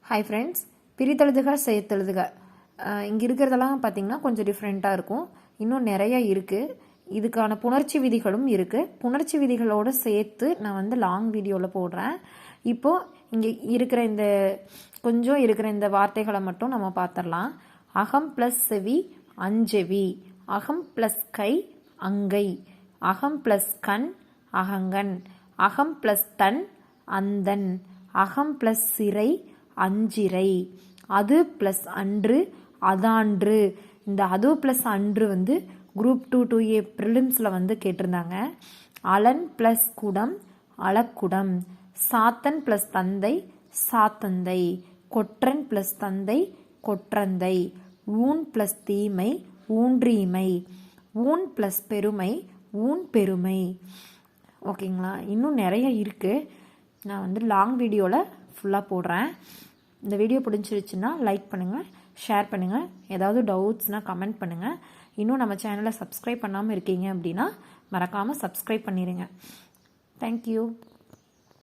Hi friends, பிரித்தெழுதுக சேர்த்தெழுதுக இங்கே இருக்கிறதெல்லாம் பார்த்திங்கன்னா கொஞ்சம் டிஃப்ரெண்ட்டாக இருக்கும். இன்னும் நிறைய இருக்குது. இதுக்கான புணர்ச்சி விதிகளும் இருக்குது. புணர்ச்சி விதிகளோடு சேர்த்து நான் லாங் வீடியோவில் போடுறேன். இப்போது இங்கே இருக்கிற கொஞ்சம் இருக்கிற இந்த வார்த்தைகளை மட்டும் நம்ம பார்த்துடலாம். அகம் ப்ளஸ் செவி அஞ்செவி, அகம் ப்ளஸ் கை அங்கை, அகம் ப்ளஸ் கண் அகங்கன், அகம் ப்ளஸ் தன் அந்தன், அகம் ப்ளஸ் சிறை அஞ்சிரை, அது ப்ளஸ் அன்று அதான்று. இந்த அது ப்ளஸ் அன்று குரூப் 2A ப்ரிலிம்ஸில் கேட்டிருந்தாங்க. அலன் ப்ளஸ் குடம் அலக்குடம், சாத்தன் ப்ளஸ் தந்தை சாத்தந்தை, கொற்றன் ப்ளஸ் தந்தை கொற்றந்தை, ஊன் ப்ளஸ் தீமை ஊன்றீமை, ஊன் ப்ளஸ் பெருமை ஊன் பெருமை. ஓகேங்களா? இன்னும் நிறைய இருக்குது. நான் லாங் வீடியோவில் ஃபுல்லாக போடுறேன். இந்த வீடியோ பிடிச்சிருச்சுன்னா லைக் பண்ணுங்கள், ஷேர் பண்ணுங்கள். ஏதாவது டவுட்ஸ்னால் கமெண்ட் பண்ணுங்கள். இன்னும் நம்ம சேனலை சப்ஸ்கிரைப் பண்ணாமல் இருக்கீங்க அப்படின்னா மறக்காமல் சப்ஸ்கிரைப் பண்ணிடுங்க. தேங்க்யூ.